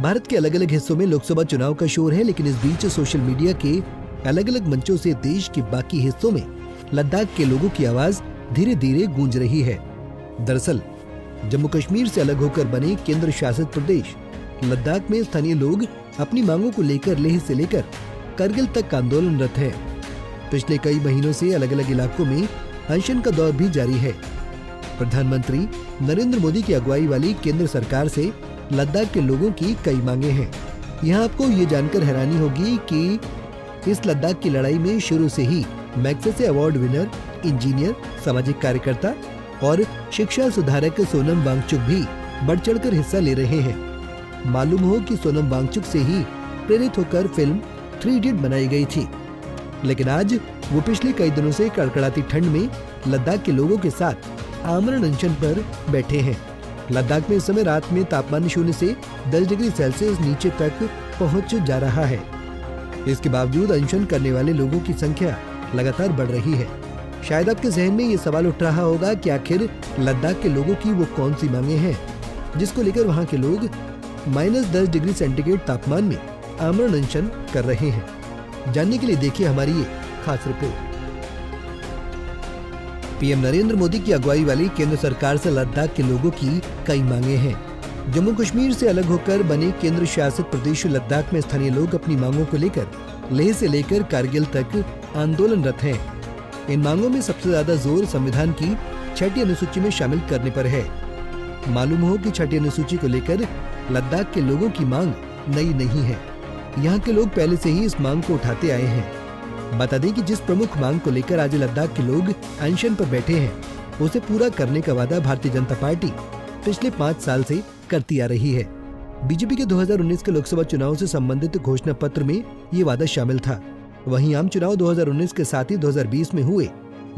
भारत के अलग अलग हिस्सों में लोकसभा चुनाव का शोर है, लेकिन इस बीच सोशल मीडिया के अलग अलग मंचों से देश के बाकी हिस्सों में लद्दाख के लोगों की आवाज धीरे धीरे गूंज रही है। दरअसल जम्मू कश्मीर से अलग होकर बने केंद्र शासित प्रदेश लद्दाख में स्थानीय लोग अपनी मांगों को लेकर लेह से लेकर करगिल तक आंदोलनरत है। पिछले कई महीनों से अलग अलग इलाकों में अनशन का दौर भी जारी है। प्रधानमंत्री नरेंद्र मोदी की अगुवाई वाली केंद्र सरकार से लद्दाख के लोगों की कई मांगे हैं। यहाँ आपको ये जानकर हैरानी होगी कि इस लद्दाख की लड़ाई में शुरू से ही मैग्सेसे अवार्ड विनर, इंजीनियर, सामाजिक कार्यकर्ता और शिक्षा सुधारक सोनम वांगचुक भी बढ़ चढ़कर हिस्सा ले रहे हैं। मालूम हो कि सोनम वांगचुक से ही प्रेरित होकर फिल्म 3 इडियट बनाई गई थी, लेकिन आज वो पिछले कई दिनों से कड़कड़ाती ठंड में लद्दाख के लोगों के साथ आमरण अनशन पर बैठे हैं। लद्दाख में इस समय रात में तापमान 0 से 10 डिग्री सेल्सियस नीचे तक पहुंच जा रहा है। इसके बावजूद अनशन करने वाले लोगों की संख्या लगातार बढ़ रही है। शायद आपके जहन में ये सवाल उठ रहा होगा कि आखिर लद्दाख के लोगों की वो कौन सी मांगे हैं जिसको लेकर वहाँ के लोग -10 डिग्री सेंटीग्रेड तापमान में आमरण अनशन कर रहे हैं। जानने के लिए देखिए हमारी ये खास रिपोर्ट। पीएम नरेंद्र मोदी की अगुवाई वाली केंद्र सरकार से लद्दाख के लोगों की कई मांगे हैं। जम्मू कश्मीर से अलग होकर बने केंद्र शासित प्रदेश लद्दाख में स्थानीय लोग अपनी मांगों को लेकर लेह से लेकर कारगिल तक आंदोलनरत हैं। इन मांगों में सबसे ज्यादा जोर संविधान की 6ठी अनुसूची में शामिल करने पर है। मालूम हो कि 6ठी अनुसूची को लेकर लद्दाख के लोगों की मांग नई नहीं है। यहाँ के लोग पहले से ही इस मांग को उठाते आए हैं। बता दें कि जिस प्रमुख मांग को लेकर आज लद्दाख के लोग अनशन पर बैठे हैं, उसे पूरा करने का वादा भारतीय जनता पार्टी पिछले 5 साल से करती आ रही है। बीजेपी के 2019 के लोकसभा चुनाव से संबंधित घोषणा पत्र में ये वादा शामिल था। वहीं आम चुनाव 2019 के साथ ही 2020 में हुए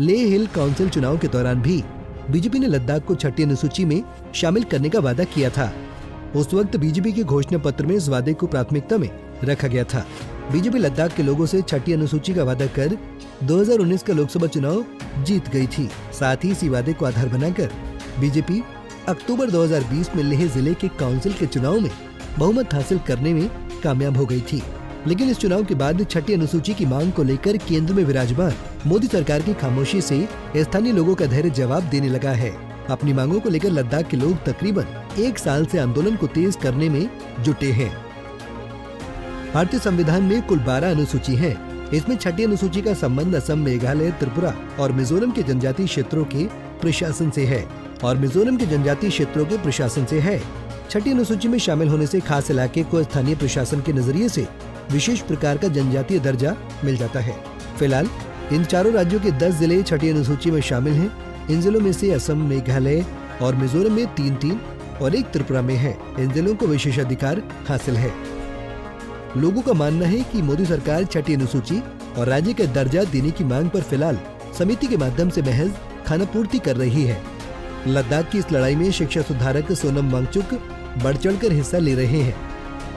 लेह हिल काउंसिल चुनाव के दौरान भी बीजेपी ने लद्दाख को 6ठी अनुसूची में शामिल करने का वादा किया था। उस वक्त बीजेपी के घोषणा पत्र में इस वादे को प्राथमिकता में रखा गया था। बीजेपी लद्दाख के लोगों से 6ठी अनुसूची का वादा कर 2019 का लोकसभा चुनाव जीत गई थी। साथ ही इसी वादे को आधार बनाकर बीजेपी अक्टूबर 2020 में लेह जिले के काउंसिल के चुनाव में बहुमत हासिल करने में कामयाब हो गई थी। लेकिन इस चुनाव के बाद 6ठी अनुसूची की मांग को लेकर केंद्र में विराजमान मोदी सरकार की खामोशी से स्थानीय लोगों का धैर्य जवाब देने लगा है। अपनी मांगों को लेकर लद्दाख के लोग तकरीबन 1 साल से आंदोलन को तेज करने में जुटे हैं। भारतीय संविधान में कुल 12 अनुसूची हैं। इसमें 6ठी अनुसूची का संबंध असम, मेघालय, त्रिपुरा और मिजोरम के जनजातीय क्षेत्रों के प्रशासन से है 6ठी अनुसूची में शामिल होने से खास इलाके को स्थानीय प्रशासन के नजरिए से विशेष प्रकार का जनजातीय दर्जा मिल जाता है। फिलहाल इन चारों राज्यों के 10 जिले 6ठी अनुसूची में शामिल हैं। इन जिलों में से असम, मेघालय और मिजोरम में 3-3 और 1 त्रिपुरा में है। इन जिलों को विशेषाधिकार हासिल है। लोगों का मानना है कि मोदी सरकार 6ठी अनुसूची और राज्य का दर्जा देने की मांग पर फिलहाल समिति के माध्यम से महज खानापूर्ति कर रही है। लद्दाख की इस लड़ाई में शिक्षा सुधारक सोनम वांगचुक बढ़ चढ़कर हिस्सा ले रहे हैं।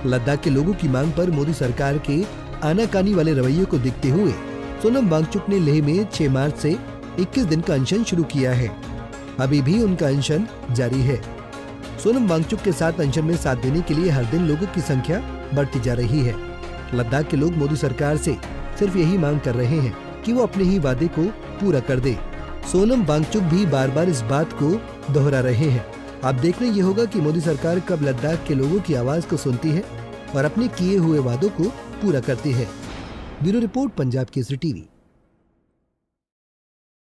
लद्दाख के लोगों की मांग पर मोदी सरकार के आनाकानी वाले रवैये को देखते हुए सोनम वांगचुक ने लेह में 6 मार्च से 21 दिन का अनशन शुरू किया है। अभी भी उनका अनशन जारी है। सोनम वांगचुक के साथ अनशन में साथ देने के लिए हर दिन लोगों की संख्या बढ़ती जा रही है। लद्दाख के लोग मोदी सरकार से सिर्फ यही मांग कर रहे हैं कि वो अपने ही वादे को पूरा कर दे। सोनम वांगचुक भी बार बार इस बात को दोहरा रहे हैं। अब देखना ये होगा कि मोदी सरकार कब लद्दाख के लोगों की आवाज को सुनती है और अपने किए हुए वादों को पूरा करती है। Bureau report, Punjab Kesari TV.